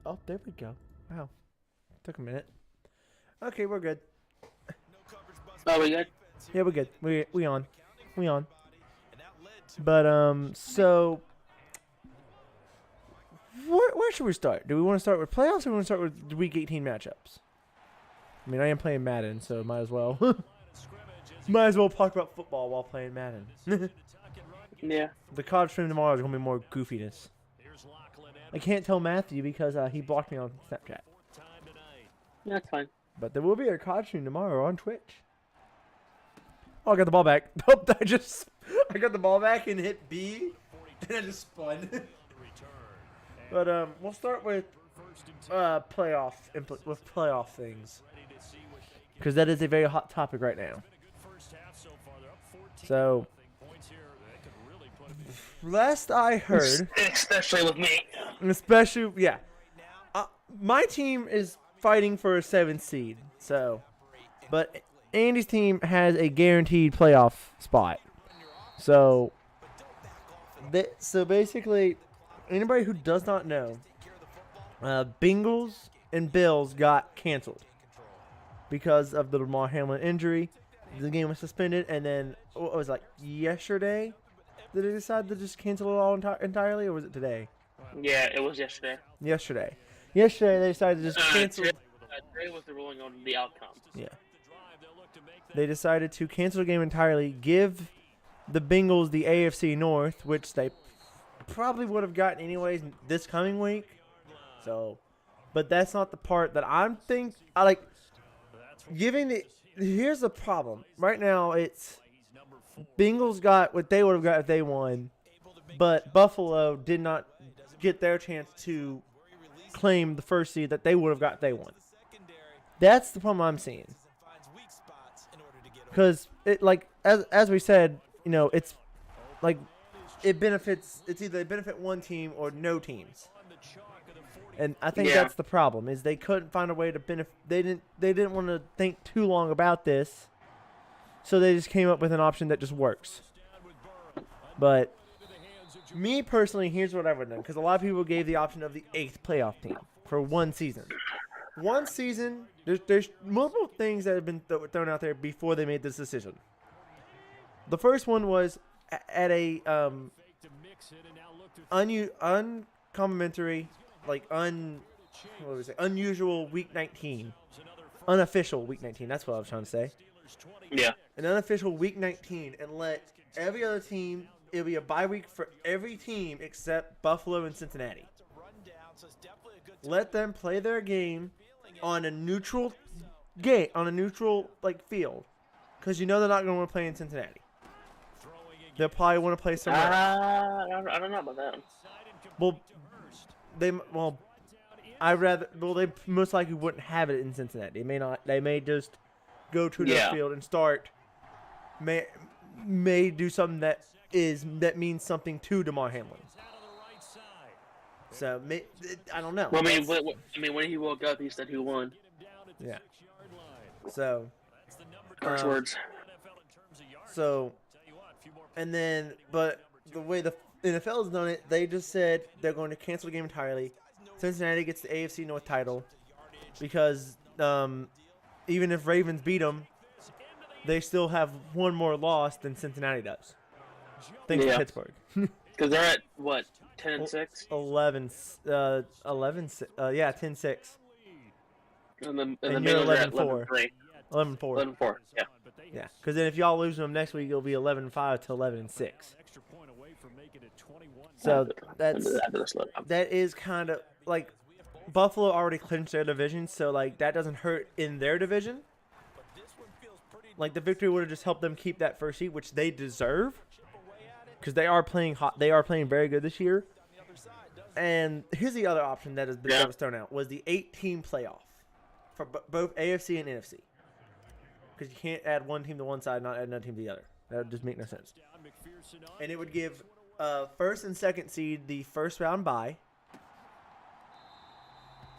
Oh, there we go. Wow. Took a minute. Okay, we're good. Oh, we good? Yeah, we're good. We on. We on. But so where should we start? Do we want to start with playoffs or do we want to start with week 18 matchups? I mean, I am playing Madden, so might as well. Might as well talk about football while playing Madden. Yeah. The college stream tomorrow is going to be more goofiness. I can't tell Matthew because he blocked me on Snapchat. That's fine. But there will be a college stream tomorrow on Twitch. Oh, I got the ball back. Oh, I got the ball back and hit B, and I just spun. But we'll start with playoff things, because that is a very hot topic right now. So, last I heard, especially with me, yeah, my team is fighting for a 7th seed. So, but Andy's team has a guaranteed playoff spot. So basically, anybody who does not know, Bengals and Bills got canceled because of the Lamar Hamlin injury. The game was suspended, and then what was it, like yesterday? Did they decide to just cancel it all entirely, or was it today? Yeah, it was yesterday. Yesterday they decided to just cancel. Today was the ruling on the outcome. Yeah. They decided to cancel the game entirely, give the Bengals the AFC North, which they probably would have gotten anyways this coming week. So, but that's not the part that I like giving the. Here's the problem. Right now, it's Bengals got what they would have got if they won, but Buffalo did not get their chance to claim the first seed that they would have got if they won. That's the problem I'm seeing. Because it, like, as we said, you know, it's like it's either they benefit one team or no teams. And I think that's the problem, is they couldn't find a way to benefit. They didn't want to think too long about this, so they just came up with an option that just works. But me personally, here's what I would have done, because a lot of people gave the option of the 8th playoff team for one season. One season, there's multiple things that have been thrown out there before they made this decision. The first one was at a uncomplimentary, like unusual week 19, unofficial week 19. That's what I was trying to say. Yeah. An unofficial week 19, and let every other team. It'll be a bye week for every team except Buffalo and Cincinnati. Let them play their game on a neutral like field, because you know they're not going to want to play in Cincinnati. They'll probably want to play somewhere else. I don't know about that. They most likely wouldn't have it in Cincinnati. They may not. They may just go to their field and start. May do something that means something to DeMar Hamlin. So I don't know. Well, when he woke up, he said he won. Yeah. So. First words. So. And then, but the way the NFL has done it, they just said they're going to cancel the game entirely. Cincinnati gets the AFC North title because even if Ravens beat them, they still have one more loss than Cincinnati does. Thanks to Pittsburgh. Because they're at, what, 10-6? 10-6. And the and Bengals you're are at 11-4. 11-4. 11-4. Yeah. Yeah, because then if y'all lose them next week, it'll be 11-5 to 11-6. So that is kind of like Buffalo already clinched their division, so like that doesn't hurt in their division. Like the victory would have just helped them keep that first seed, which they deserve, because they are playing hot. They are playing very good this year. And here's the other option that was thrown out, was the 8-team playoff for both AFC and NFC. Because you can't add one team to one side and not add another team to the other. That would just make no sense. And it would give first and second seed the first round bye.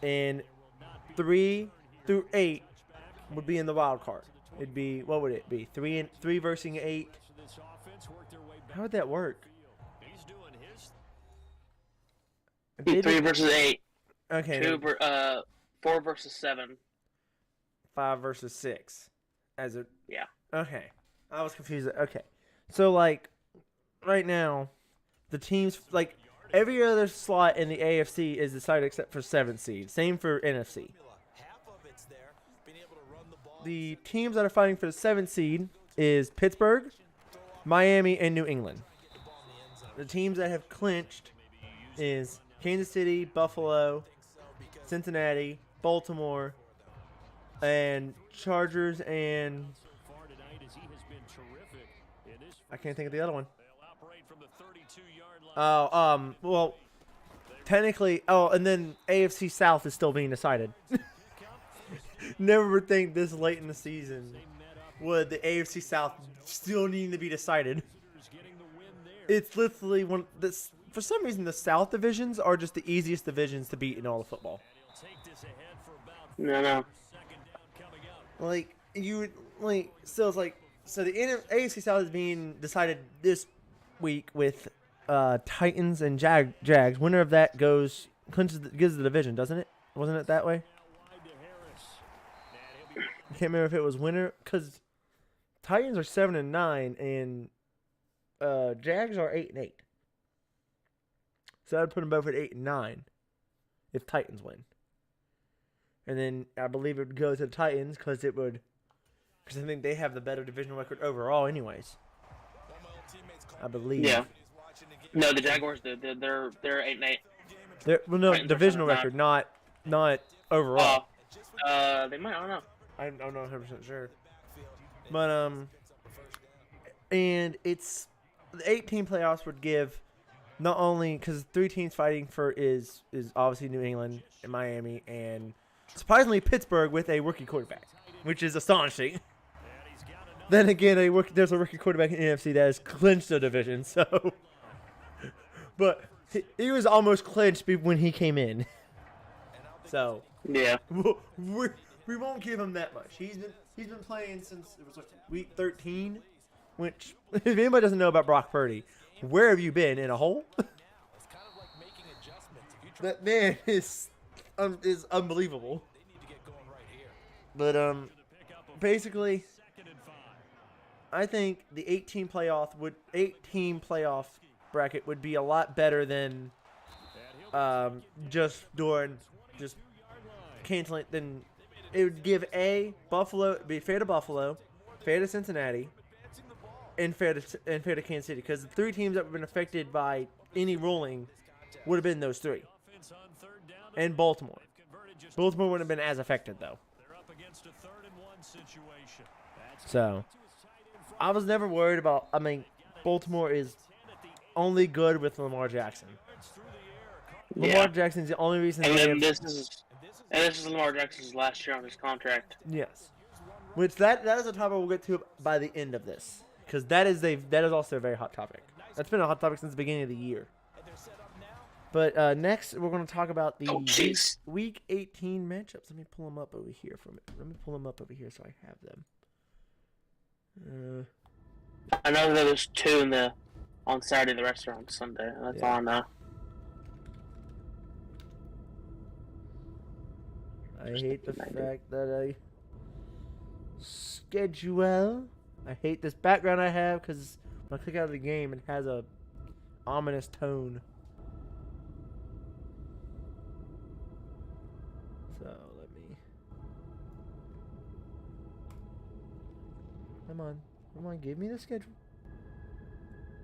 And 3 through 8 would be in the wild card. It'd be, what would it be? 3 versus 8. How would that work? 3 versus 8. Okay. 4 versus 7. 5 versus 6. Yeah. Okay. I was confused. Okay. So like right now, the teams like every other slot in the AFC is decided except for 7th seed. Same for NFC. The teams that are fighting for the 7th seed is Pittsburgh, Miami, and New England. The teams that have clinched is Kansas City, Buffalo, Cincinnati, Baltimore, and Chargers, and I can't think of the other one. Oh, well, technically, and then AFC South is still being decided. Never would think this late in the season would the AFC South still need to be decided. It's literally for some reason, the South divisions are just the easiest divisions to beat in all of football. No. So the AFC South is being decided this week with Titans and Jags. Winner of that gives the division, doesn't it? Wasn't it that way? I can't remember if it was winner because Titans are 7-9 and Jags are 8-8. So I'd put them both at 8-9 if Titans win. And then I believe it would go to the Titans because I think they have the better divisional record overall, anyways. I believe. Yeah. No, the Jaguars do. They're 8-8. Divisional record, not overall. They might. I don't know. I'm not 100% sure. But and it's the 8-team playoffs would give not only because 3 teams fighting for is obviously New England and Miami and surprisingly Pittsburgh with a rookie quarterback, which is astonishing. Then again, there's a rookie quarterback in the NFC that has clinched the division. So, but he was almost clinched when he came in. So yeah, we won't give him that much. He's been playing since it was week 13. Which, if anybody doesn't know about Brock Purdy, where have you been? In a hole? That man is unbelievable. But basically, I think the 8-team playoff bracket would be a lot better than just canceling. Then it would give Buffalo be fair to Buffalo, fair to Cincinnati, and fair to Kansas City, because the 3 teams that would have been affected by any ruling would have been those 3. And Baltimore. Baltimore wouldn't have been as affected, though. So, I was never worried about, Baltimore is only good with Lamar Jackson. Yeah. Lamar Jackson's the only reason. And this is Lamar Jackson's last year on his contract. Yes. Which that is a topic we'll get to by the end of this. Because that is also a very hot topic. That's been a hot topic since the beginning of the year. But next, we're going to talk about the week 18 matchups. Let me pull them up over here so I have them. I know there was 2 on Saturday. The rest are on Sunday. That's all I know. I hate the fact that schedule. I hate this background I have because when I click out of the game, it has a ominous tone. So let me. Come on, give me the schedule.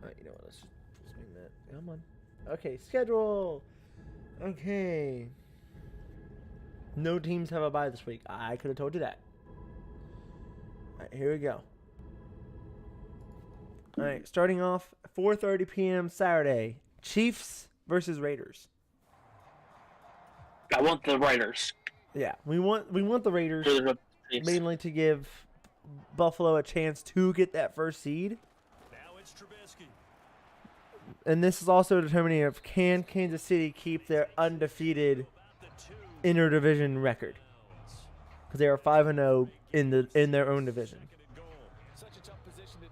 Alright, you know what? Let's just swing that. Come on. Okay, schedule. Okay. No teams have a bye this week. I could have told you that. Alright, here we go. Alright, starting off 4:30 p.m. Saturday. Chiefs versus Raiders. I want the Raiders. Yeah, we want the Raiders mainly to give Buffalo a chance to get that first seed. And this is also determining if Kansas City keep their undefeated interdivision record, because they are 5-0 in their own division.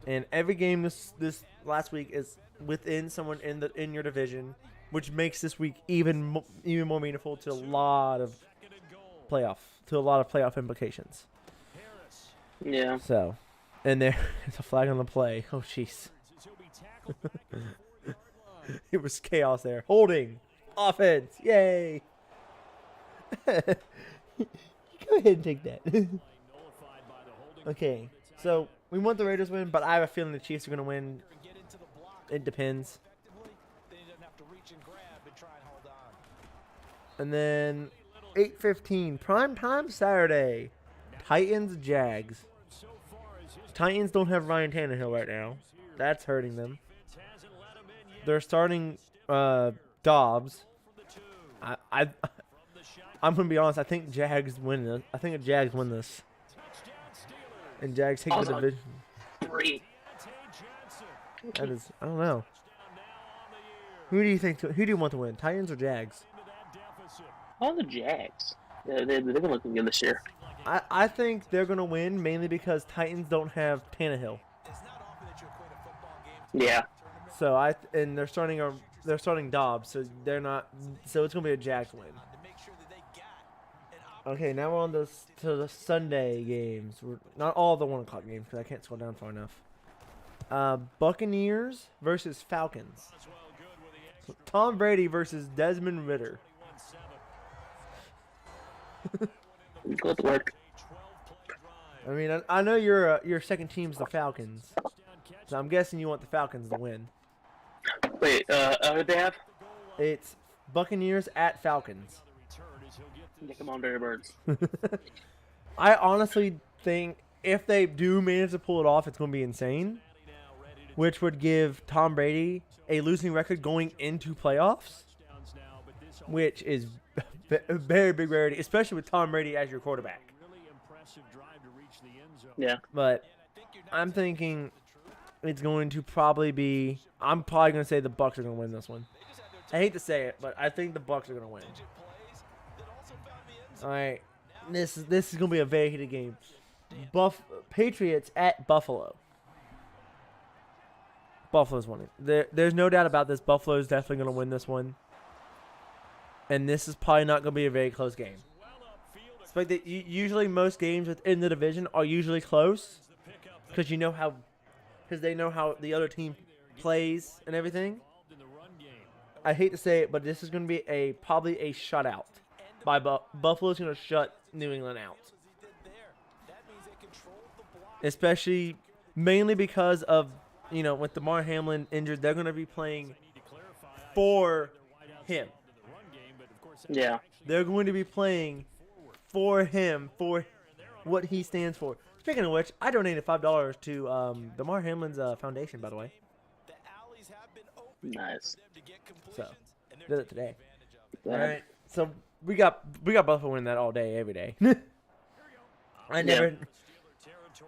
And every game this last week is within someone in your division which makes this week even more meaningful to a lot of playoff implications. Yeah. So, and there's a flag on the play. Oh, jeez. It was chaos there. Holding. Offense. Yay. Go ahead and take that. Okay. So, we want the Raiders to win, but I have a feeling the Chiefs are going to win. It depends. And then 8:15 prime time Saturday. Titans Jags. Titans don't have Ryan Tannehill right now. That's hurting them. They're starting Dobbs. I'm gonna be honest. I think Jags win this. I think the Jags win this. And Jags take the division. 3. That is. I don't know. Who do you think? Who do you want to win? Titans or Jags? Oh, the Jags. They've been looking good this year. I think they're gonna win mainly because Titans don't have Tannehill. Yeah. So they're starting Dobbs, so they're not. So it's gonna be a Jags win. Okay, now we're on to the Sunday games. Not all the 1:00 games because I can't scroll down far enough. Buccaneers versus Falcons. Tom Brady versus Desmond Ridder. Good work. I mean, I know your second team's the Falcons, so I'm guessing you want the Falcons to win. Wait, who they have? It's Buccaneers at Falcons. Come on, Dirty Birds. I honestly think if they do manage to pull it off, it's going to be insane, which would give Tom Brady a losing record going into playoffs, which is a very big rarity, especially with Tom Brady as your quarterback. Yeah. But I'm thinking it's going to probably be. I'm probably going to say the Bucs are going to win this one. I hate to say it, but I think the Bucs are going to win. All right, this is going to be a very heated game. Patriots at Buffalo. Buffalo's winning. There's no doubt about this. Buffalo's definitely going to win this one. And this is probably not going to be a very close game. It's like that. Usually, most games within the division are usually close because they know how the other team plays and everything. I hate to say it, but this is going to be probably a shutout. Buffalo's going to shut New England out, especially mainly because of with Damar Hamlin injured, they're going to be playing for him. Yeah. They're going to be playing for him, for what he stands for. Speaking of which, I donated $5 to Damar Hamlin's foundation, by the way. Nice. So, did it today. Yeah. All right. So we got Buffalo winning that all day, every day. I never.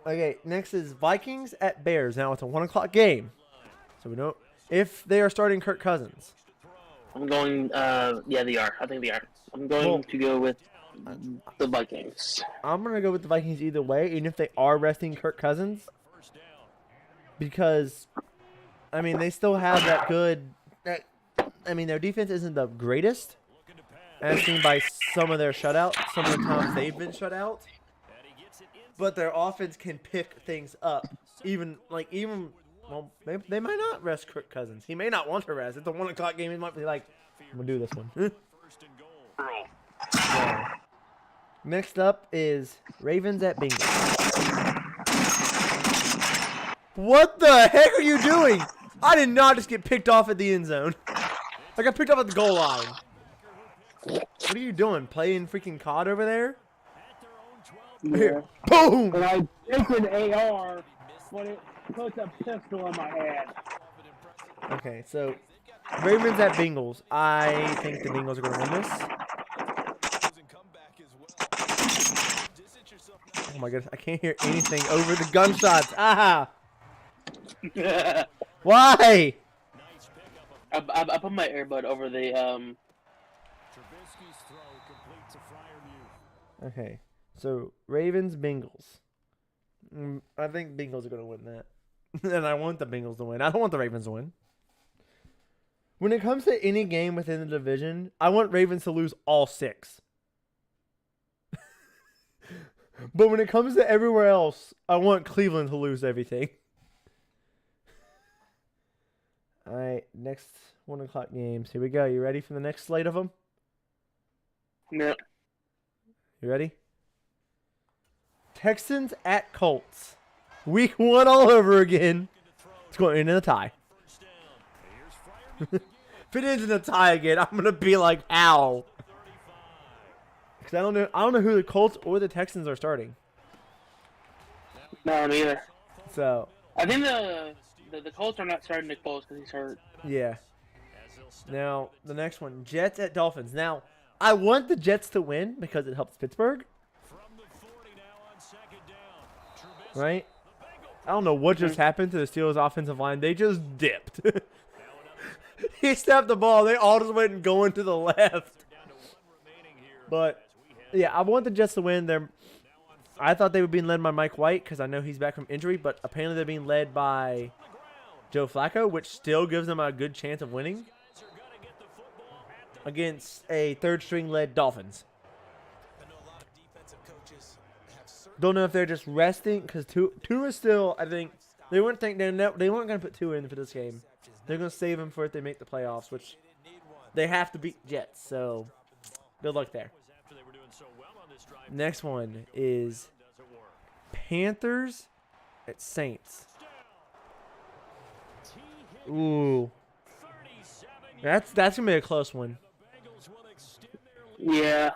Okay, next is Vikings at Bears. Now it's a 1:00 game, so we know if they are starting Kirk Cousins. I'm going. Yeah, they are. I think they are. I'm going to go with the Vikings. I'm gonna go with the Vikings either way, even if they are resting Kirk Cousins, because I mean they still have that good. I mean their defense isn't the greatest, as seen by some of their shutouts. Some of the times they've been shut out. But their offense can pick things up. Well, they might not rest Kirk Cousins. He may not want to rest. It's a 1:00 game. He might be like, I'm going to do this one. Next up is Ravens at Bengals. What the heck are you doing? I did not just get picked off at the end zone. I got picked off at the goal line. What are you doing? Playing freaking COD over there? Yeah. Here. Boom! And I picked an AR, but it puts a pistol in my hand. Okay, so Ravens at Bengals. I think the Bengals are going to win this. Oh my goodness, I can't hear anything over the gunshots. Ah! Why? I put my earbud over the Okay, so Ravens, Bengals. I think Bengals are going to win that. And I want the Bengals to win. I don't want the Ravens to win. When it comes to any game within the division, I want Ravens to lose all 6. But when it comes to everywhere else, I want Cleveland to lose everything. All right, next 1 o'clock games. Here we go. You ready for the next slate of them? No. You ready? Texans at Colts. Week 1 all over again. It's going to end in a tie. If it ends in a tie again, I'm going to be like, ow. Because I don't know who the Colts or the Texans are starting. No, neither. So I think the Colts are not starting Nick Foles because he's hurt. yeah. Now the next one, Jets at Dolphins. Now I want the Jets to win because it helps Pittsburgh. Right? I don't know what just happened to the Steelers' offensive line. They just dipped. He snapped the ball. They all just went and going to the left. But yeah, I want the Jets to win. I thought they were being led by Mike White because I know he's back from injury, but apparently they're being led by Joe Flacco, which still gives them a good chance of winning against a third-string led Dolphins. Don't know if they're just resting because Tua is still. I think they weren't going to put Tua in for this game. They're going to save him for if they make the playoffs, which they have to beat Jets. So good luck there. Next one is Panthers at Saints. Ooh, that's gonna be a close one. Yeah.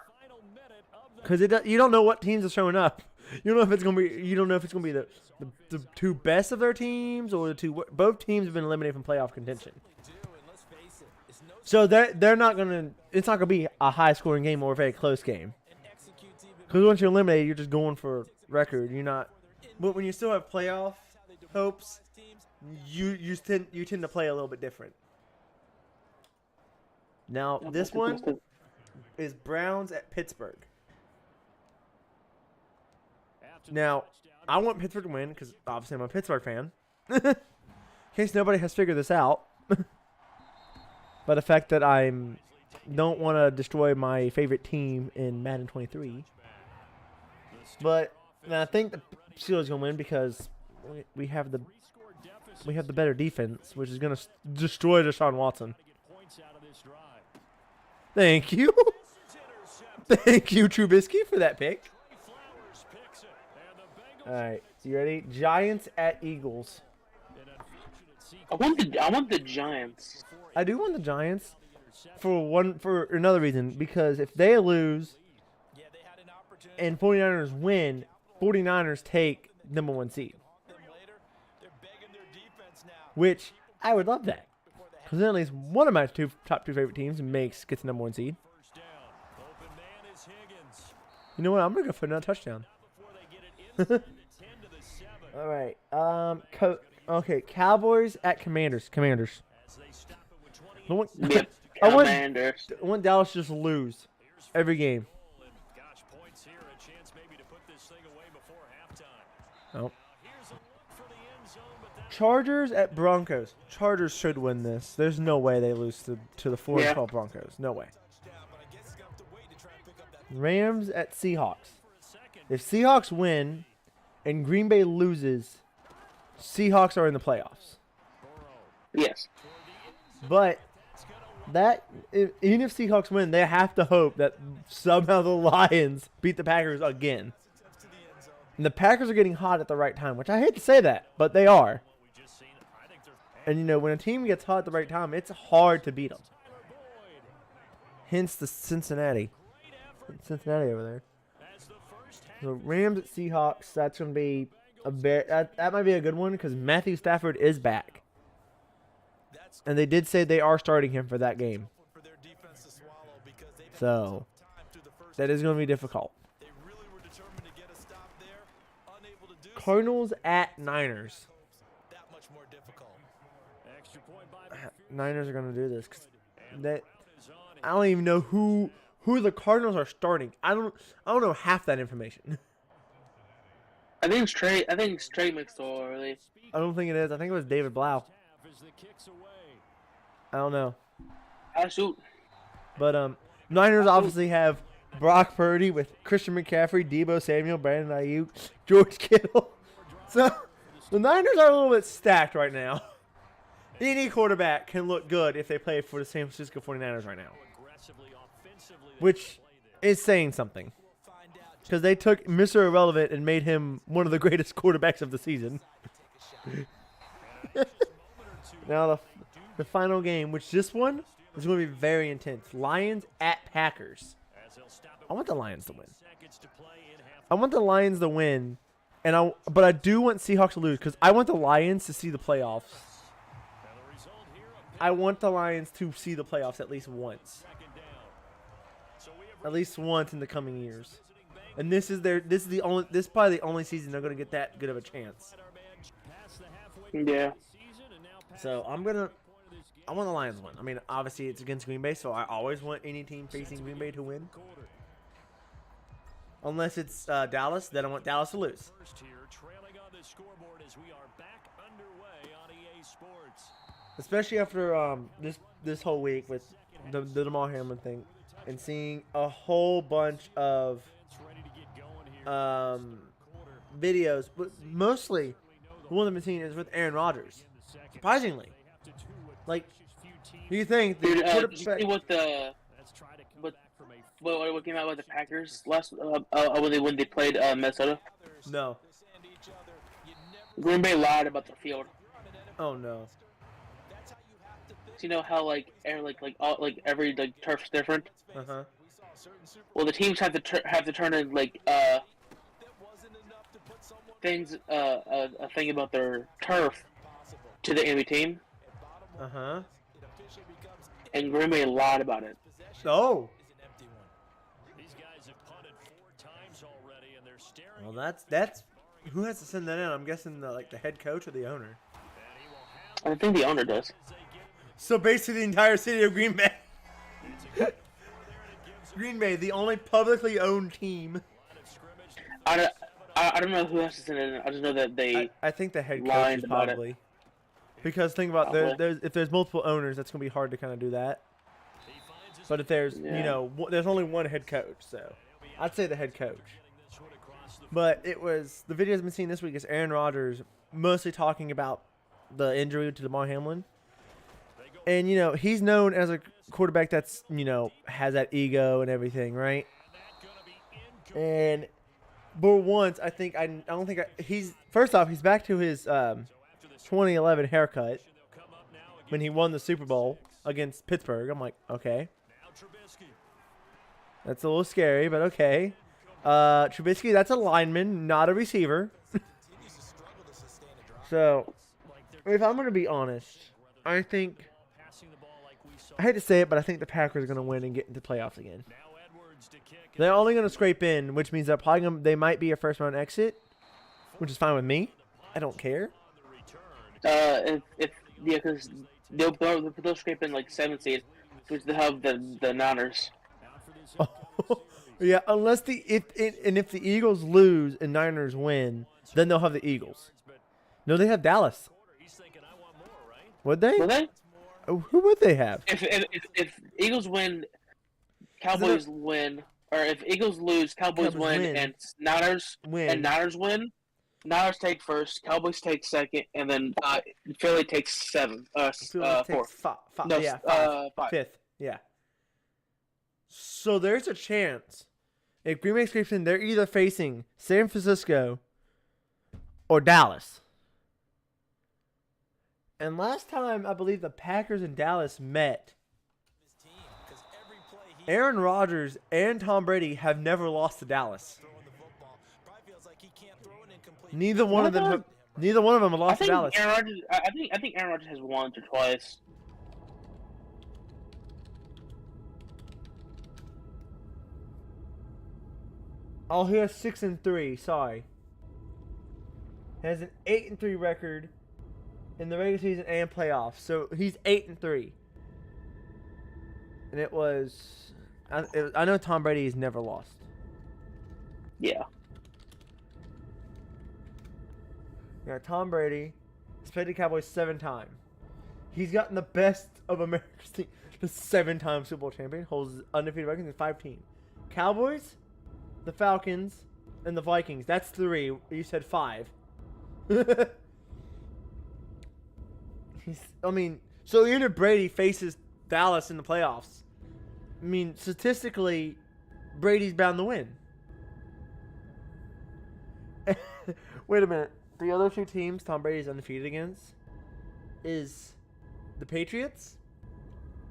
Because you don't know what teams are showing up. You don't know if it's gonna be the 2 best of their teams or the 2. Both teams have been eliminated from playoff contention. So they're not gonna. It's not gonna be a high scoring game or a very close game. Because once you're eliminated, you're just going for record. You're not. But when you still have playoff hopes, you tend to play a little bit different. Now this one is Browns at Pittsburgh. Now I want Pittsburgh to win because obviously I'm a Pittsburgh fan. In case nobody has figured this out. But the fact that don't want to destroy my favorite team in Madden 23. But I think the Steelers gonna win because we have the better defense, which is gonna destroy Deshaun Watson. Thank you, thank you, Trubisky, for that pick. All right, you ready? Giants at Eagles. I want the Giants. I do want the Giants for another reason, because if they lose and 49ers win, 49ers take number 1 seed. Which I would love that. Because then at least one of my top 2 favorite teams gets number 1 seed. You know what? I'm going to go for another touchdown. All right. Okay, Cowboys at Commanders. Yep. I Commanders. want Dallas to just lose every game. Oh. Chargers at Broncos. Chargers should win this. There's no way they lose to the 4-12 Broncos. No way. Rams at Seahawks. If Seahawks win and Green Bay loses, Seahawks are in the playoffs. Yes. But even if Seahawks win, they have to hope that somehow the Lions beat the Packers again. And the Packers are getting hot at the right time, which I hate to say that, but they are. And, when a team gets hot at the right time, it's hard to beat them. Hence the Cincinnati over there. So Rams at Seahawks, that's going to be that might be a good one because Matthew Stafford is back. And they did say they are starting him for that game. So that is going to be difficult. Cardinals at Niners. Niners are going to do this. I don't even know who the Cardinals are starting. I don't know half that information. I think it's Trey McSorley. I don't think it is. I think it was David Blau. I don't know. Shoot. But Niners obviously have Brock Purdy with Christian McCaffrey, Debo Samuel, Brandon Ayuk, George Kittle. So the Niners are a little bit stacked right now. Any quarterback can look good if they play for the San Francisco 49ers right now, which is saying something. Because they took Mr. Irrelevant and made him one of the greatest quarterbacks of the season. Now the final game, which this one is going to be very intense. Lions at Packers. I want the Lions to win. I want the Lions to win, but I do want Seahawks to lose because I want the Lions to see the playoffs. I want the Lions to see the playoffs at least once. At least once in the coming years. And this is probably the only season they're going to get that good of a chance. Yeah. So I want the Lions to win. I mean, obviously it's against Green Bay, so I always want any team facing Green Bay to win. Unless it's Dallas, then I want Dallas to lose. Especially after this whole week with the Damar Hamlin thing, and seeing a whole bunch of videos, but mostly the one I've been seeing is with Aaron Rodgers. Surprisingly, like, do you think the Dude, did you see what came out with the Packers last when they played Minnesota? No. Green Bay lied about the field. Oh no. So you know how every turf's different. Uh-huh. Well, the teams have to turn in things a thing about their turf to the enemy team. Uh-huh. And Green Bay lied about it. Oh. Well, that's who has to send that in? I'm guessing the head coach or the owner. I think the owner does. So basically, the entire city of Green Bay. Green Bay, the only publicly owned team. I don't know who has to send it in. I just know that they. I think the head coach is probably. Because think about if there's multiple owners, that's gonna be hard to kind of do that. But if there's there's only one head coach, so I'd say the head coach. But it was the videos I've been seeing this week is Aaron Rodgers mostly talking about the injury to Damar Hamlin. And, he's known as a quarterback that's, has that ego and everything, right? And, but once, first off, he's back to his 2011 haircut when he won the Super Bowl against Pittsburgh. I'm like, okay. That's a little scary, but okay. Trubisky, that's a lineman, not a receiver. So, if I'm going to be honest, I think, I hate to say it, but I think the Packers are going to win and get into playoffs again. They're only going to scrape in, which means they might be a first-round exit, which is fine with me. I don't care. Because they'll scrape in 7 seed, which they have the Niners. Yeah, unless if the Eagles lose and Niners win, then they'll have the Eagles. No, they have Dallas. Would they? Will they? Oh, who would they have? If Eagles win, Cowboys win, or if Eagles lose, Cowboys win, and Niners win. And Niners win. Niners take first, Cowboys take second, and then Philly takes fourth. Five. Fifth. Yeah. So there's a chance if Green Bay scrapes in, they're either facing San Francisco or Dallas. And last time, I believe the Packers and Dallas met, Aaron Rodgers and Tom Brady have never lost to Dallas. Neither one of them have lost to Dallas. I think Aaron Rodgers has once or twice. Oh, he has 6-3. Sorry, he has an 8-3 record in the regular season and playoffs. So he's 8-3. And it was, I know Tom Brady has never lost. Yeah. Yeah, Tom Brady has played the Cowboys 7 times. He's gotten the best of America's team. 7-time Super Bowl champion, holds undefeated records in 5 teams. Cowboys, the Falcons, and the Vikings. That's 3. You said 5. So even if Brady faces Dallas in the playoffs, I mean, statistically, Brady's bound to win. Wait a minute. The other 2 teams Tom Brady's undefeated against is the Patriots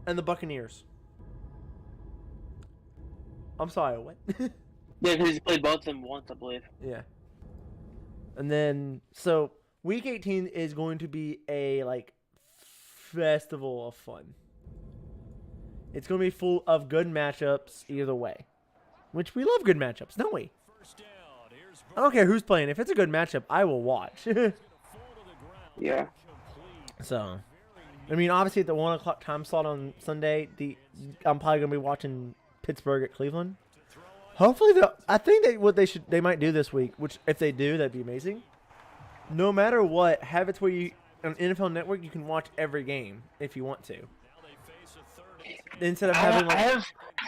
and the Buccaneers. I'm sorry, what? Yeah, because he's played both of them once, I believe. Yeah. And then, so, Week 18 is going to be a, festival of fun. It's going to be full of good matchups either way. Which we love good matchups, don't we? I don't care who's playing. If it's a good matchup, I will watch. Yeah. So, I mean, obviously at the 1 o'clock time slot on Sunday, I'm probably going to be watching Pittsburgh at Cleveland. Hopefully, I think they might do this week, which if they do, that'd be amazing. No matter what, have it where on NFL Network you can watch every game if you want to. Instead of having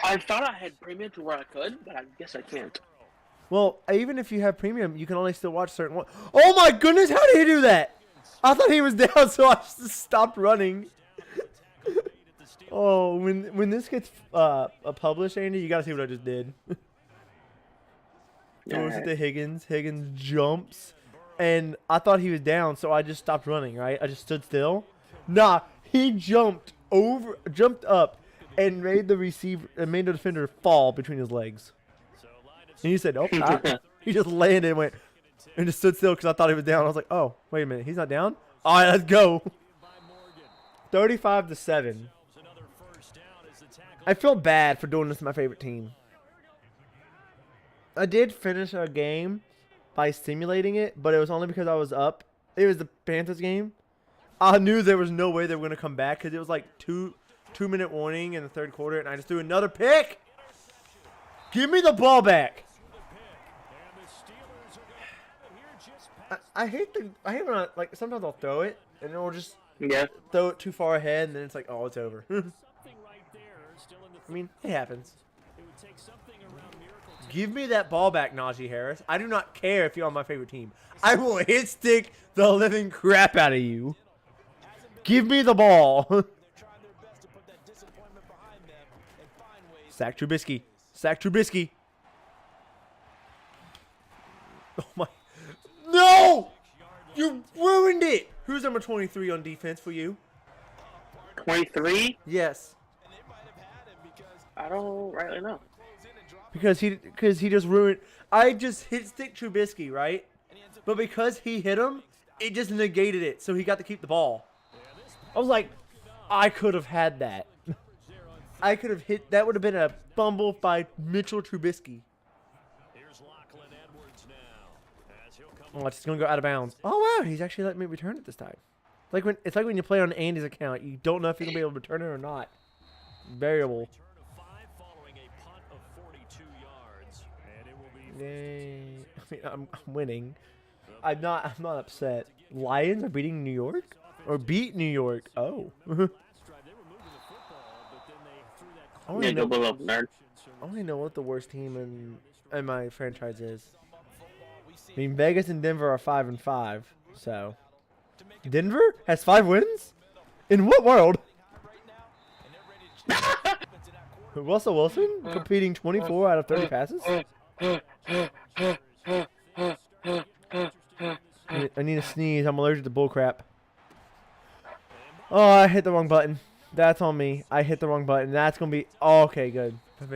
I thought I had premium to where I could, but I guess I can't. Well, even if you have premium, you can only still watch certain ones. Oh my goodness, how did he do that? I thought he was down, so I just stopped running. Oh, when this gets published, Andy, you gotta see what I just did. Goes to Higgins. Higgins jumps, and I thought he was down, so I just stopped running. Right, I just stood still. Nah, he jumped up, and made the defender fall between his legs. And he said, "Oh, he just landed and went and just stood still because I thought he was down." I was like, "Oh, wait a minute, he's not down. All right, let's go." 35-7. I feel bad for doing this to my favorite team. I did finish a game by simulating it, but it was only because I was up. It was the Panthers game. I knew there was no way they were going to come back because it was like two-minute warning in the third quarter, and I just threw another pick. Give me the ball back. I hate when sometimes I'll throw it and then we'll just throw it too far ahead and then it's like, oh, it's over. I mean, it happens. Give me that ball back, Najee Harris. I do not care if you're on my favorite team. I will hit stick the living crap out of you. Give me the ball. Sack Trubisky. Sack Trubisky. Oh my. No! You ruined it! Who's number 23 on defense for you? 23? Yes. I don't rightly know. Because he just ruined. I just hit stick Trubisky, right? But because he hit him, it just negated it, so he got to keep the ball. I was like, I could have had that. I could have hit. That would have been a fumble by Mitchell Trubisky. Oh, it's going to go out of bounds. Oh, wow. He's actually letting me return it this time. It's like when you play on Andy's account. You don't know if you're going to be able to return it or not. Variable. Yay. I mean, I'm winning. I'm not upset. Lions are beating New York? Or beat New York. Oh. I only know what the worst team in my franchise is. I mean, Vegas and Denver are 5-5, so Denver has 5 wins? In what world? Russell Wilson completing 24 out of 30 passes? I need to sneeze. I'm allergic to bullcrap. Oh, I hit the wrong button. That's on me. I hit the wrong button. That's going to be... Oh, okay, good. I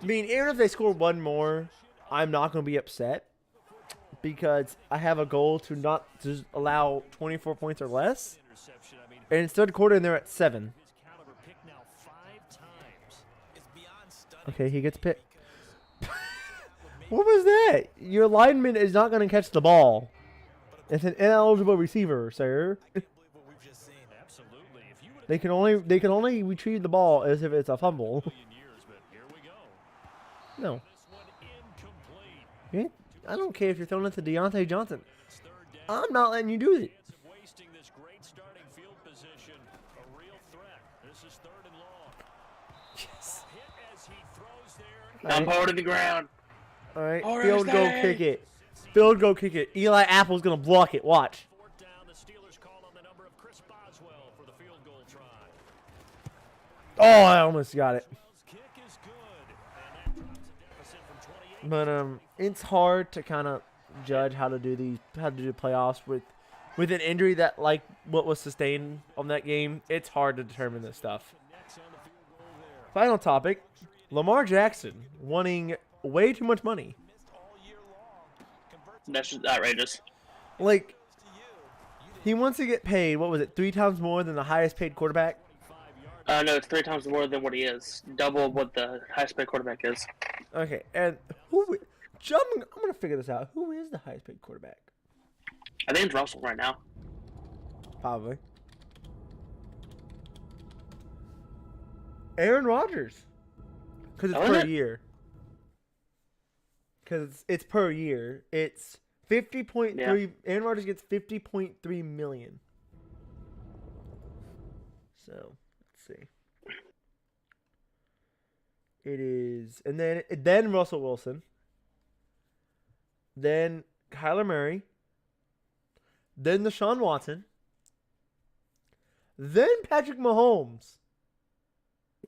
mean, even if they score one more, I'm not going to be upset. Because I have a goal to not to allow 24 points or less. And it's third quarter and they're at 7. Okay, he gets picked. What was that? Your lineman is not going to catch the ball. It's an ineligible receiver, sir. They can only retrieve the ball as if it's a fumble. No. I don't care if you're throwing it to Deontay Johnson. I'm not letting you do it. I'm hard in the ground. All right, field goal kick it. Field goal kick it. Eli Apple's going to block it. Watch. Oh, I almost got it. But it's hard to kind of judge how to do the playoffs with an injury that like what was sustained on that game. It's hard to determine this stuff. Final topic: Lamar Jackson wanting way too much money. That's just outrageous. Like, he wants to get paid. What was it? 3 times more than the highest paid quarterback. No, it's 3 times more than what he is. Double what the highest paid quarterback is. Okay, and I'm gonna figure this out. Who is the highest paid quarterback? I think it's Russell right now. Probably. Aaron Rodgers. Because it's per year. Because it's per year. It's 50.3. Yeah. Aaron Rodgers gets 50.3 million. So, let's see. It is, and then Russell Wilson, then Kyler Murray, then Deshaun Watson, then Patrick Mahomes.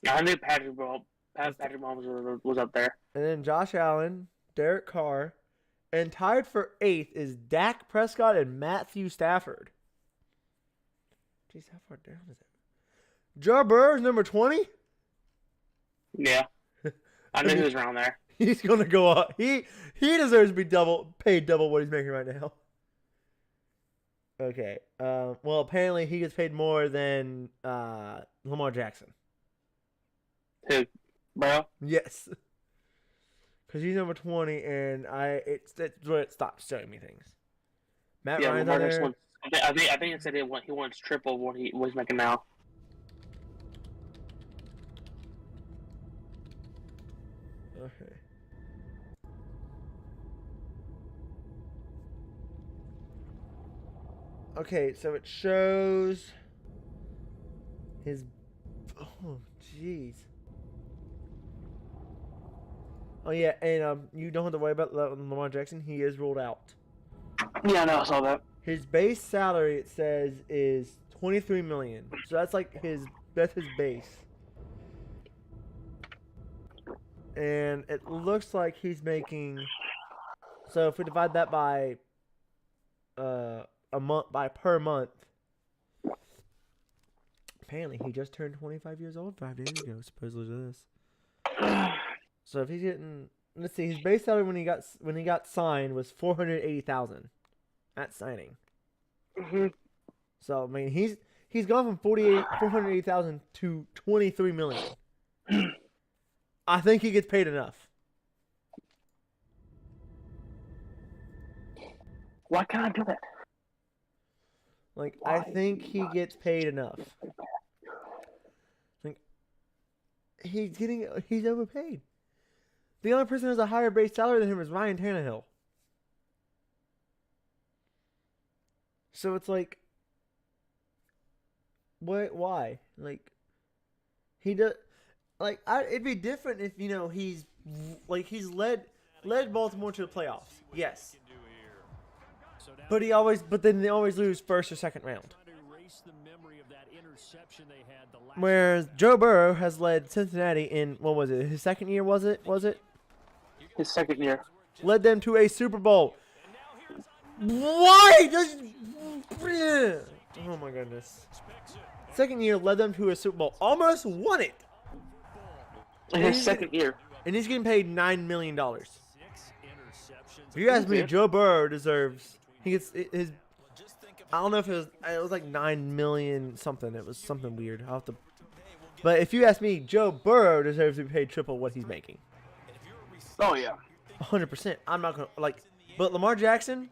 I knew Patrick Mahomes was up there. And then Josh Allen, Derek Carr, and tied for 8th is Dak Prescott and Matthew Stafford. Jeez, how far down is it? Joe Burrow is number 20? Yeah. I knew he was around there. He's gonna go up. He deserves to be paid double what he's making right now. Okay. Well, apparently he gets paid more than Lamar Jackson. Who, bro? Yes. Because he's number 20, and it's where it stops showing me things. Matt Ryan's on there. I think it said he wants triple what he's making now. Okay. Okay, so it shows his. Oh, jeez. Oh yeah, and you don't have to worry about Lamar Jackson. He is ruled out. Yeah, I know. I saw that. His base salary, it says, is $23 million. So that's like his base. And it looks like he's making. So if we divide that by per month. Apparently, he just turned 25 years old 5 days ago, supposedly to this. So if he's getting, let's see, his base salary when he got signed was $480,000 at signing. Mm-hmm. So I mean, he's gone from $480,000 to $23 million. I think he gets paid enough. Why can't I do that? Like, I think he gets paid enough. Like, he's overpaid. The only person who has a higher base salary than him is Ryan Tannehill. So it's like, why? Like, he does. Like, it'd be different if he's led Baltimore to the playoffs. Yes. But then they always lose first or second round. Whereas Joe Burrow has led Cincinnati in, what was it? His second year, was it? His second year. Led them to a Super Bowl. Why? Oh my goodness. Second year led them to a Super Bowl. Almost won it. In his second year. And he's getting paid $9 million. If you ask me, Joe Burrow deserves. He gets his. I don't know if it was like 9 million something. It was something weird. I'll have to. But if you ask me, Joe Burrow deserves to be paid triple what he's making. Oh yeah. 100%. I'm not gonna like. But Lamar Jackson,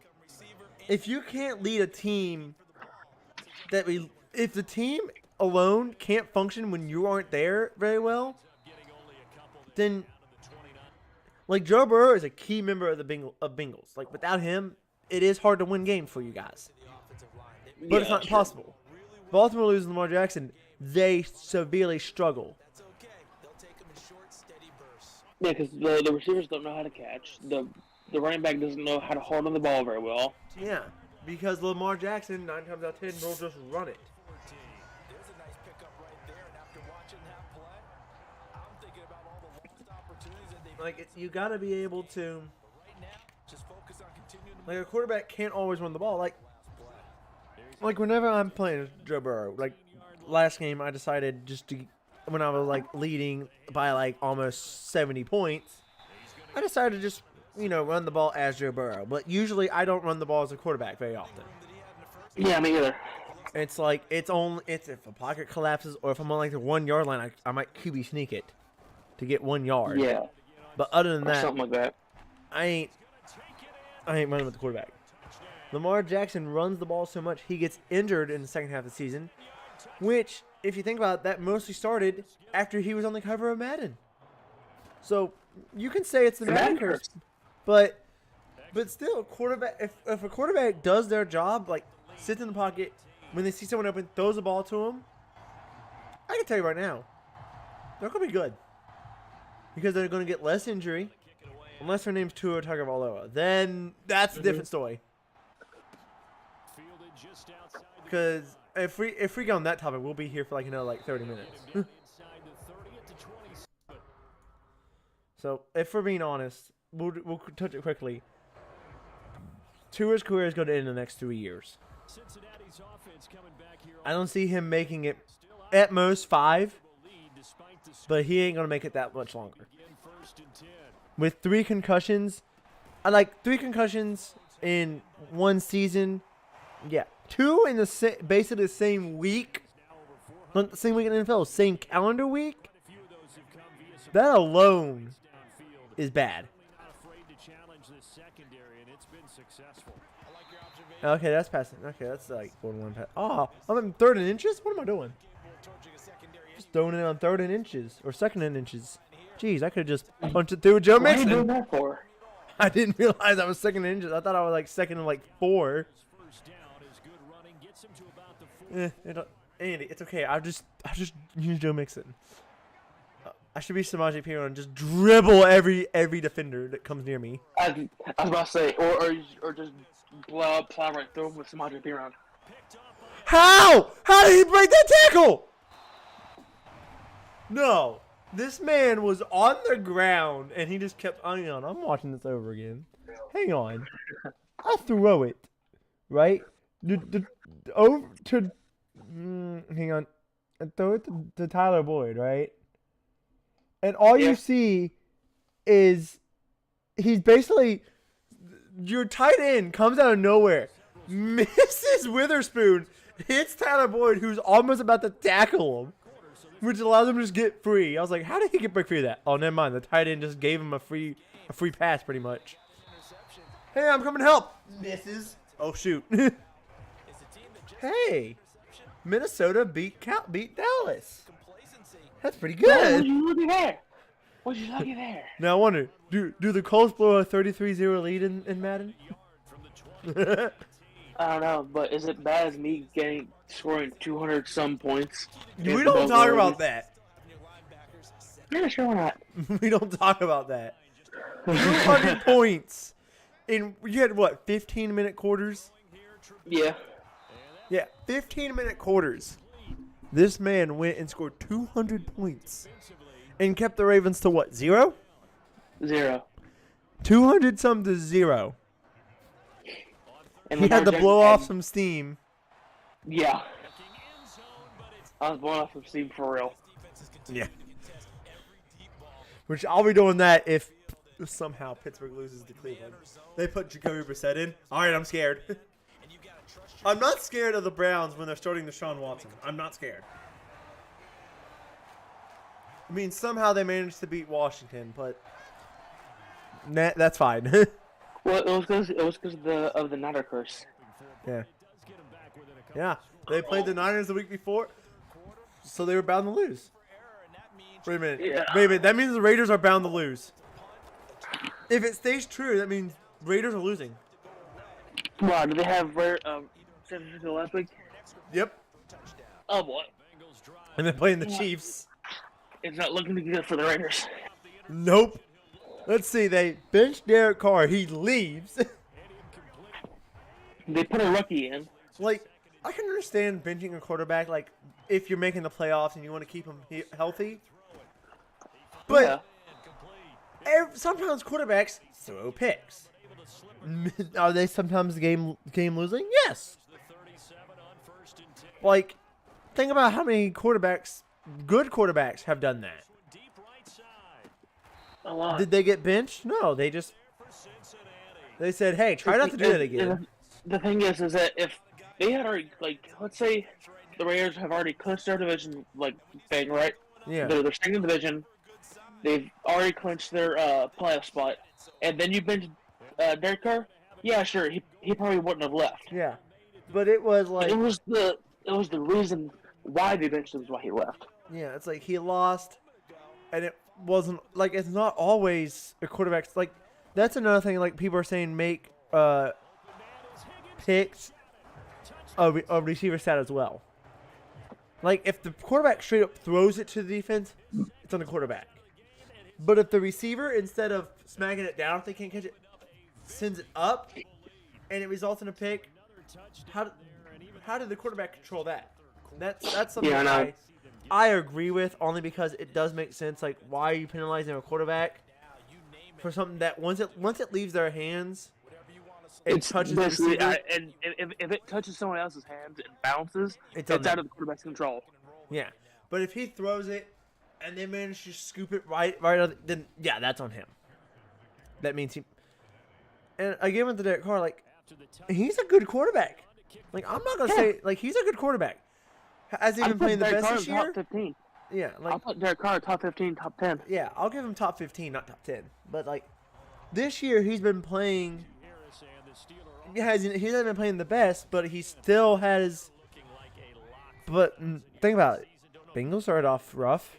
if you can't lead a team, if the team alone can't function when you aren't there very well, then like Joe Burrow is a key member of the Bengals. Like without him, it is hard to win games for you guys. But it's not impossible. Baltimore loses Lamar Jackson, they severely struggle. Yeah, because the receivers don't know how to catch. The running back doesn't know how to hold on the ball very well. Yeah, because Lamar Jackson 9 times out of 10 will just run it. Like you gotta be able to. Like a quarterback can't always run the ball. Like whenever I'm playing Joe Burrow, like last game I decided just to, when I was like leading by like almost 70 points, I decided to just run the ball as Joe Burrow. But usually I don't run the ball as a quarterback very often. Yeah, me either. It's like it's if a pocket collapses or if I'm on like the 1 yard line, I might QB sneak it to get 1 yard. Yeah. But other than that, something like that. I ain't running with the quarterback. Lamar Jackson runs the ball so much, he gets injured in the second half of the season, which, if you think about it, that mostly started after he was on the cover of Madden. So, you can say it's the Madden curse, but still, quarterback. If a quarterback does their job, like sits in the pocket, when they see someone open, throws the ball to them, I can tell you right now, they're going to be good. Because they're going to get less injury, unless her name's Tua Tagovailoa. Then that's a different story. Because if we go on that topic, we'll be here for like another 30 minutes. So if we're being honest, we'll touch it quickly. Tua's career is going to end in the next 3 years. I don't see him making it at most 5. But he ain't going to make it that much longer. With 3 concussions, I like 3 concussions in 1 season. Yeah, 2 in basically the same week. Not the same week in the NFL, same calendar week. That alone is bad. Okay, that's passing. Okay, that's like 4-1 pass. Oh, I'm in 3rd and inches? What am I doing? Just throwing it on 3rd and inches or 2nd and inches. Jeez, I could have just punched it through Joe Mixon. What are you doing that for? I didn't realize I was 2nd and inches. I thought I was like 2nd and 4. Andy, it's okay. I just use Joe Mixon. I should be Samaje Perine and just dribble every defender that comes near me. I was about to say, or just plow right through him with Samaje Perine. How? How did he break that tackle? No. This man was on the ground, and he just kept, hang on, I'm watching this over again. Hang on. I throw it, right? Over to, hang on. I throw it to Tyler Boyd, right? And all you see is he's basically, your tight end comes out of nowhere, misses Witherspoon, hits Tyler Boyd, who's almost about to tackle him, which allows him to just get free. I was like, how did he get free of that? Oh, never mind. The tight end just gave him a free pass, pretty much. Hey, I'm coming to help. Misses. Oh, shoot. Hey, Minnesota beat Dallas. That's pretty good. What you looking there? What you looking there? Now, I wonder, do the Colts blow a 33-0 lead in Madden? I don't know, but is it bad as me scoring 200 some points? We don't talk about that. Yeah, sure, why not? We don't talk about that. 200 points. You had what, 15-minute quarters? Yeah. Yeah, 15-minute quarters. This man went and scored 200 points and kept the Ravens to what, 0? 0. 200 some to 0. And he had to blow off some steam. Yeah. I was blowing off some steam for real. Yeah. Which I'll be doing that if somehow Pittsburgh loses to Cleveland. They put Jacoby Brissett in. All right, I'm scared. I'm not scared of the Browns when they're starting Deshaun Watson. I'm not scared. I mean, somehow they managed to beat Washington, but that's fine. Well, it was because of the Nutter curse. Yeah. Yeah. They played the Niners the week before, so they were bound to lose. Wait a minute. Yeah. Wait a minute. That means the Raiders are bound to lose. If it stays true, that means Raiders are losing. Wow, do they have San Francisco last week? Yep. Oh boy. And they're playing the Chiefs. It's not looking good for the Raiders. Nope. Let's see. They bench Derek Carr. He leaves. They put a rookie in. Like, I can understand benching a quarterback, like, if you're making the playoffs and you want to keep him healthy. But sometimes quarterbacks throw picks. Are they sometimes game losing? Yes. Like, think about how many quarterbacks, good quarterbacks, have done that. A lot. Did they get benched? No, they said, hey, try not to do that again. The thing is that if they had already, like, let's say the Raiders have already clinched their division, like, thing, right? Yeah. They're second division. They've already clinched their playoff spot. And then you bench Derek Carr? Yeah, sure. He probably wouldn't have left. Yeah. But it was like... It was the reason why they benched him is why he left. Yeah, it's like he lost, and it wasn't... Like, it's not always a quarterback... Like, that's another thing, like, people are saying make picks a receiver stat as well. Like, if the quarterback straight up throws it to the defense, it's on the quarterback. But if the receiver, instead of smacking it down if they can't catch it, sends it up, and it results in a pick, how did the quarterback control that? That's something I agree with, only because it does make sense. Like, why are you penalizing a quarterback for something that once it leaves their hands, it touches the receiver? And if it touches someone else's hands and bounces, it's on out of the quarterback's control. Yeah, but if he throws it and they manage to scoop it right out, then yeah, that's on him. That means he. And again with the Derek Carr, like, he's a good quarterback. Like, I'm not gonna say like he's a good quarterback. Has he been playing the best this year? Top 15. Yeah, like I'll put Derek Carr top 15, top 10. Yeah, I'll give him top 15, not top 10. But like this year, he's been playing. He hasn't been playing the best, but he still has. But think about it, Bengals started off rough.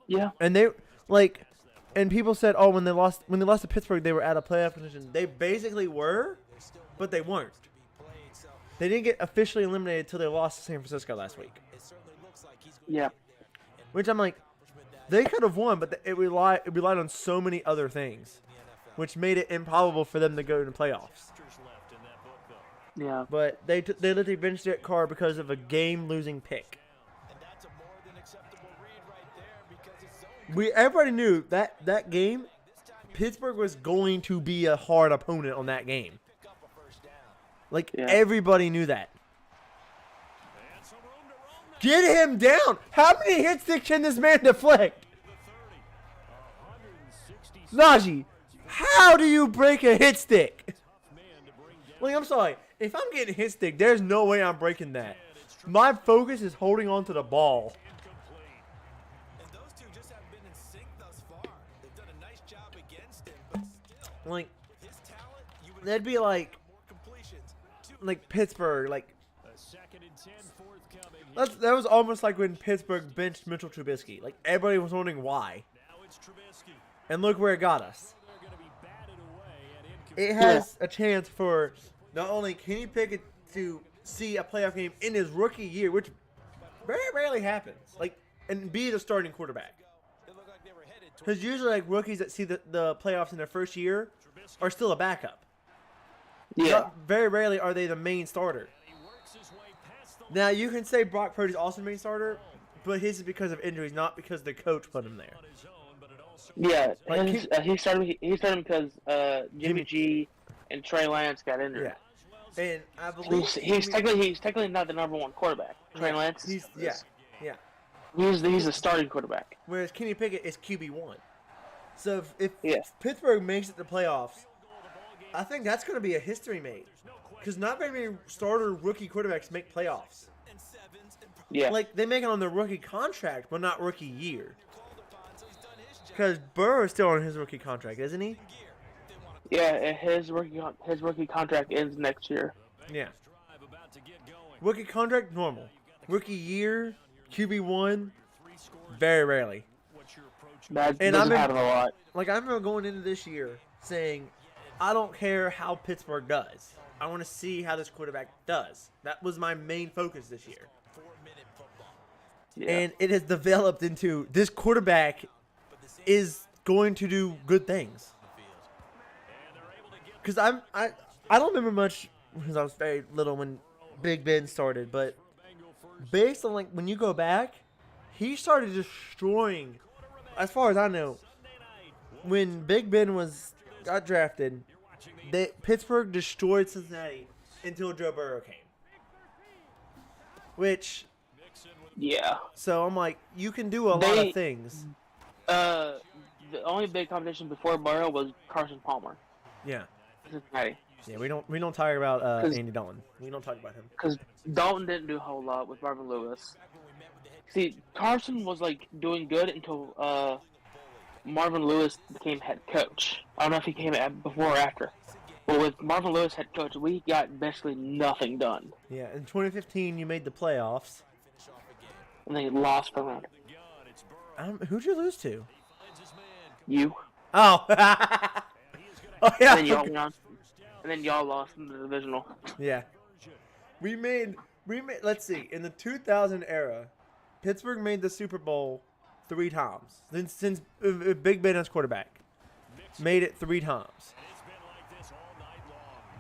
Yeah, and they like, and people said, oh, when they lost to Pittsburgh, they were out of playoff position. They basically were, but they weren't. They didn't get officially eliminated until they lost to San Francisco last week. Yeah. Which I'm like, they could have won, but it relied on so many other things, which made it improbable for them to go to the playoffs. Yeah. But they literally benched Derek Carr because of a game-losing pick. Everybody knew that game, Pittsburgh was going to be a hard opponent on that game. Like, everybody knew that. Get him down! How many hit sticks can this man deflect? Najee, how do you break a hit stick? Like, I'm sorry. If I'm getting a hit stick, there's no way I'm breaking that. My focus is holding on to the ball. Like, that'd be like Pittsburgh, like that was almost like when Pittsburgh benched Mitchell Trubisky. Like, everybody was wondering why. And look where it got us. It has a chance for not only Kenny Pickett to see a playoff game in his rookie year, which very rarely happens, like, and be the starting quarterback. Because usually, like, rookies that see the playoffs in their first year are still a backup. Yeah. Not very rarely are they the main starter. Now, you can say Brock Purdy's also the main starter, but his is because of injuries, not because the coach put him there. Yeah, like he started because Jimmy G and Trey Lance got injured. Yeah, and I believe he's technically not the number one quarterback. Trey Lance. He's the starting quarterback. Whereas Kenny Pickett is QB1. So if Pittsburgh makes it to playoffs, I think that's going to be a history made. Because not very many starter rookie quarterbacks make playoffs. Yeah. Like, they make it on their rookie contract, but not rookie year. Because Burrow is still on his rookie contract, isn't he? Yeah, his rookie contract ends next year. Yeah. Rookie contract, normal. Rookie year, QB1, very rarely. That doesn't happen a lot. Like, I remember going into this year saying, I don't care how Pittsburgh does. I want to see how this quarterback does. That was my main focus this year. Yeah. And it has developed into this quarterback is going to do good things. Because I don't remember much because I was very little when Big Ben started, but based on like when you go back, he started destroying. As far as I know, when Big Ben got drafted, Pittsburgh destroyed Cincinnati until Joe Burrow came. Which, yeah. So I'm like, you can do a lot of things. The only big competition before Burrow was Carson Palmer. Yeah. Cincinnati. Yeah, we don't talk about Andy Dalton. We don't talk about him Because Dalton didn't do a whole lot with Marvin Lewis. See, Carson was like doing good until Marvin Lewis became head coach. I don't know if he came before or after. But with Marvin Lewis head coach, we got basically nothing done. Yeah, in 2015 you made the playoffs. And then you lost for a round. Who'd you lose to? You. Oh. Oh yeah. And then y'all lost in the divisional. Yeah. We made. Let's see. In the 2000 era, Pittsburgh made the Super Bowl 3 times since Big Ben as quarterback. Made it 3 times.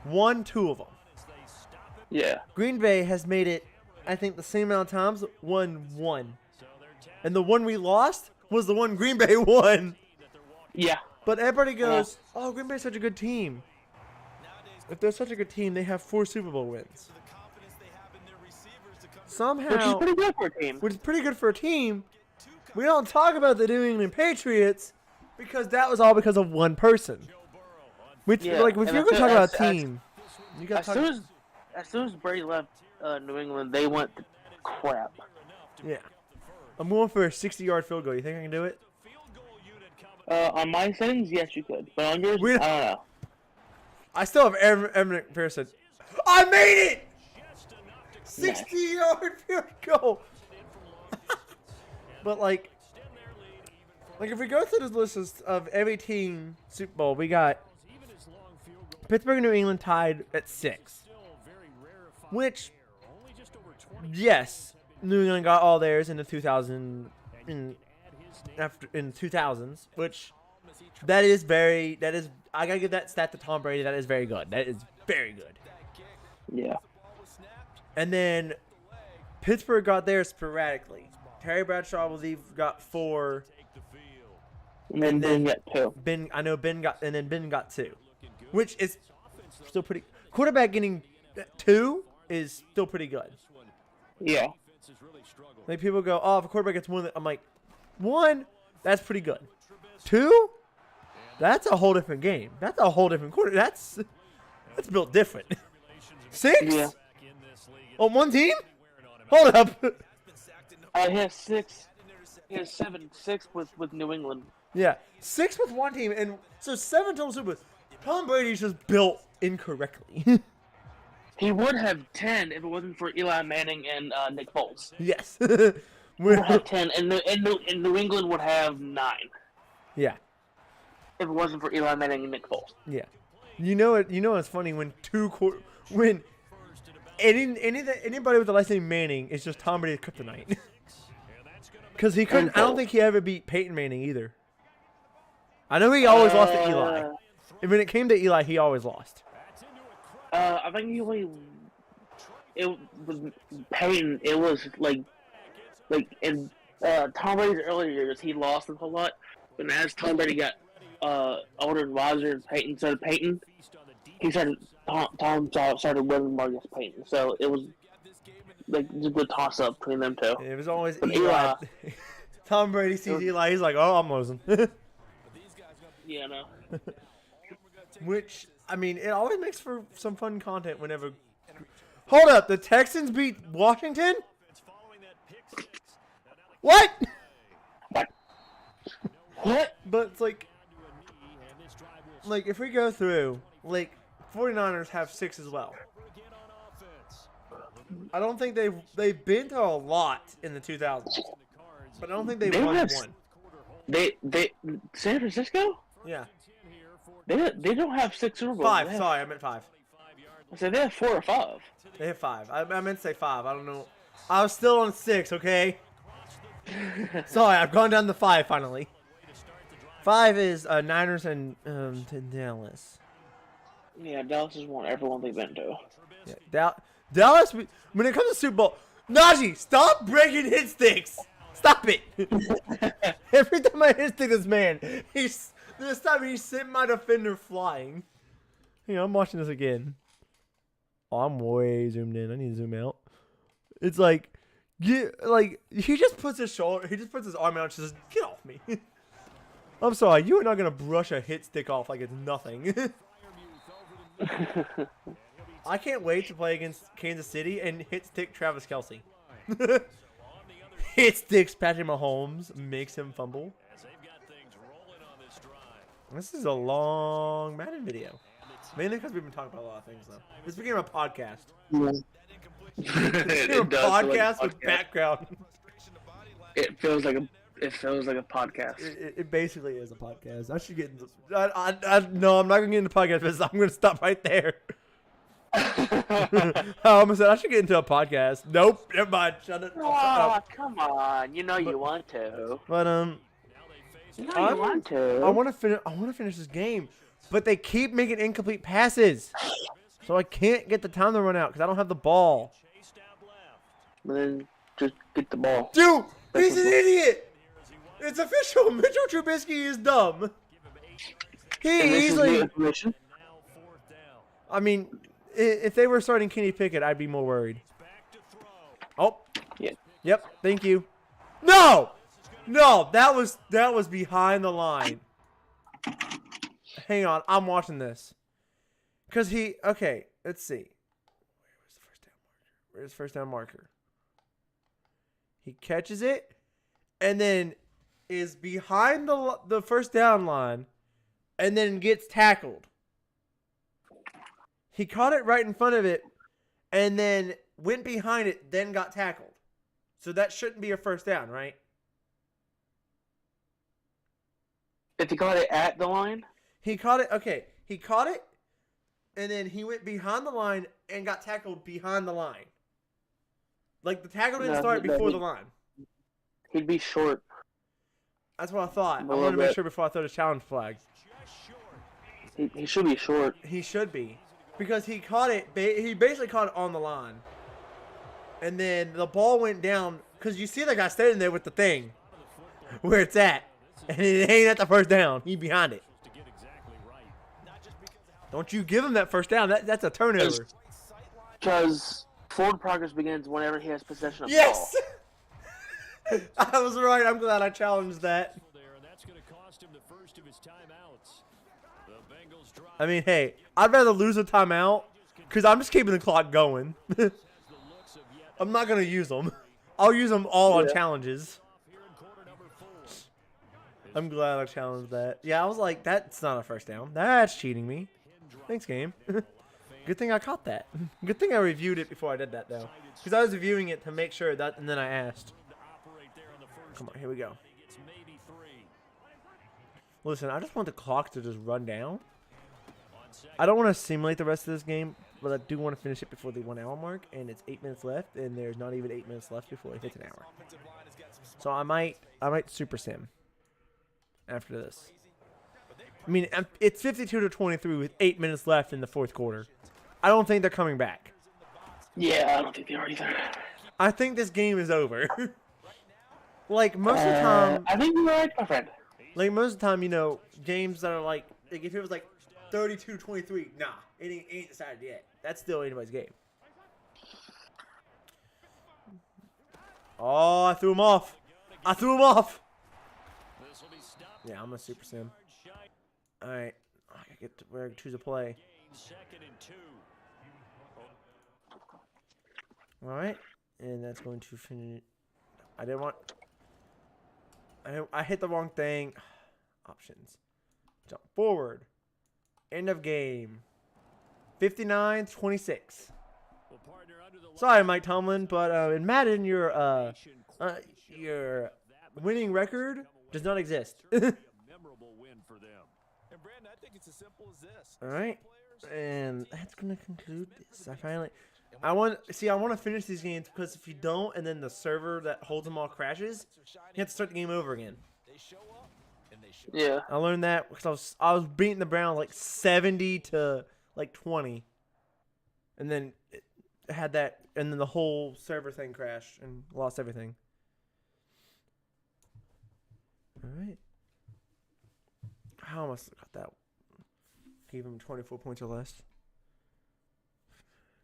Won 2 of them. Yeah. Green Bay has made it, I think, the same amount of times. Won 1. And the one we lost was the one Green Bay won. Yeah. But everybody goes, oh, Green Bay's such a good team. If they're such a good team, they have 4 Super Bowl wins. Somehow, which is pretty good for a team. Which is pretty good for a team. We don't talk about the New England Patriots because that was all because of one person. Which, like, if you're going to talk about a team, you got to talk. As soon as Brady left New England, they went to crap. Yeah. I'm going for a 60-yard field goal. You think I can do it? On my settings, yes, you could. But on yours, I don't know. I still have Evan Pearson. I made it! 60-yard field goal. But like if we go through this list of every team Super Bowl, we got Pittsburgh and New England tied at 6. Which, yes, New England got all theirs in the 2000s, which I gotta give that stat to Tom Brady. That is very good. That is very good. Yeah. And then Pittsburgh got theirs sporadically. Terry Bradshaw, I believe, got 4. And then Ben got 2. Ben got 2, which is still pretty. Quarterback getting 2 is still pretty good. Yeah. Like people go, oh, if a quarterback gets 1, I'm like, 1, that's pretty good. 2, that's a whole different game. That's a whole different quarter. That's built different. 6? Yeah. On one team? Hold up. He has 6. He has 6 with New England. Yeah, 6 with one team, and so 7 total Super Bowls. Tom Brady's just built incorrectly. He would have 10 if it wasn't for Eli Manning and Nick Foles. Yes. Would have 10, and New England would have 9. Yeah. If it wasn't for Eli Manning and Nick Foles. Yeah. You know it's funny when anybody with the last name Manning is just Tom Brady's kryptonite. Because he couldn't. I don't think he ever beat Peyton Manning either. I know he always lost to Eli. And when it came to Eli, he always lost. I think it was Peyton. It was like in Tom Brady's earlier years, he lost a whole lot. But as Tom Brady got older and wiser, and Peyton started Peyton, Tom started winning more against Peyton. So it was like just a toss up between them two. It was always Eli. Tom Brady sees Eli, he's like, oh, I'm losing. Yeah, no. Which, I mean, it always makes for some fun content whenever. Hold up, the Texans beat Washington? What? What? But it's like if we go through, 49ers have 6 as well. I don't think they've been to a lot in the 2000s, but I don't think they've won one. They San Francisco? Yeah. They don't have 6 Super Bowls. 5. Sorry, I meant 5. I said they have 4 or 5. They have 5. I meant to say 5. I don't know. I was still on 6. Okay. Sorry, I've gone down to 5 finally. 5 is Niners and Dallas. Yeah, Dallas has won everyone they've been to. Yeah, Dallas. When it comes to Super Bowl, Najee, stop breaking hit sticks. Stop it. Every time I hit stick this man, this time he sent my defender flying. Hang on, I'm watching this again. Oh, I'm way zoomed in. I need to zoom out. It's like, he just puts his arm out and says, "Get off me." I'm sorry, you are not gonna brush a hit stick off like it's nothing. I can't wait to play against Kansas City and hit stick Travis Kelce. Hit sticks Patrick Mahomes, makes him fumble. This is a long Madden video. Mainly because we've been talking about a lot of things, though. This became a podcast. It podcast with background. It feels like a podcast. It basically is a podcast. I should get into. No, I'm not gonna get into podcast business. I'm gonna stop right there. I almost said I should get into a podcast. Nope, never mind. Shut it. Oh, come on. You know you want to. But I want to. I want to finish this game, but they keep making incomplete passes, so I can't get the time to run out because I don't have the ball. Then just get the ball. Dude, he's an idiot. It's official. Mitchell Trubisky is dumb. He easily. I mean, if they were starting Kenny Pickett, I'd be more worried. Oh. Yeah. Yep. Thank you. No. No, that was behind the line. Hang on, I'm watching this. Cause okay, let's see. Where's the first down marker? He catches it, and then is behind the first down line, and then gets tackled. He caught it right in front of it, and then went behind it, then got tackled. So that shouldn't be a first down, right? If he caught it at the line? He caught it, okay. He caught it, and then he went behind the line and got tackled behind the line. Like, the tackle didn't start before the line. He'd be short. That's what I thought. I wanted to make sure before I throw the challenge flag. He should be short. He should be. Because he caught it, he basically caught it on the line. And then the ball went down, because you see the guy standing there with the thing, where it's at. And it ain't at the first down. He behind it. Don't you give him that first down. That's a turnover. Because forward progress begins whenever he has possession of the yes! ball. I was right. I'm glad I challenged that. I mean, hey, I'd rather lose a timeout because I'm just keeping the clock going. I'm not going to use them. I'll use them all on challenges. I'm glad I challenged that. Yeah, I was like, that's not a first down. That's cheating me. Thanks, game. Good thing I caught that. Good thing I reviewed it before I did that, though. Because I was reviewing it to make sure that, and then I asked. Come on, here we go. Listen, I just want the clock to just run down. I don't want to simulate the rest of this game, but I do want to finish it before the 1 hour mark, and it's 8 minutes left, and there's not even 8 minutes left before it hits an hour. So I might super sim after this. I mean, it's 52-23 with 8 minutes left in the fourth quarter. I don't think they're coming back. Yeah, I don't think they are either. I think this game is over. Like, most of the time... I think you're right, my friend. Like, most of the time, you know, games that are like if it was like 32-23, nah, it ain't decided yet. That's still anybody's game. Oh, I threw him off. I threw him off. Yeah, I'm a super sim. All right, I get to where I choose a play. All right, and that's going to finish. I hit the wrong thing. Options. Jump forward. End of game. 59-26. Sorry, Mike Tomlin, but in Madden, your winning record does not exist. All right, and that's gonna conclude this. I want to finish these games because if you don't, and then the server that holds them all crashes, you have to start the game over again. Yeah. I learned that because I was beating the Browns like 70 to like 20, and then it had that, and then the whole server thing crashed and lost everything. All right. I almost got that. Gave him 24 points or less.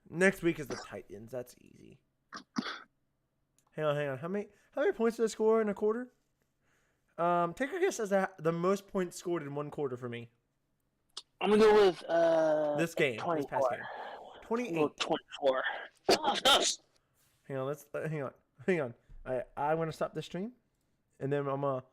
Next week is the Titans. That's easy. Hang on. How many points did I score in a quarter? Take a guess as the most points scored in one quarter for me. I'm gonna go with this game. 24. This past game. 28. 24. Hang on. Hang on. I want to stop the stream, and then I'm gonna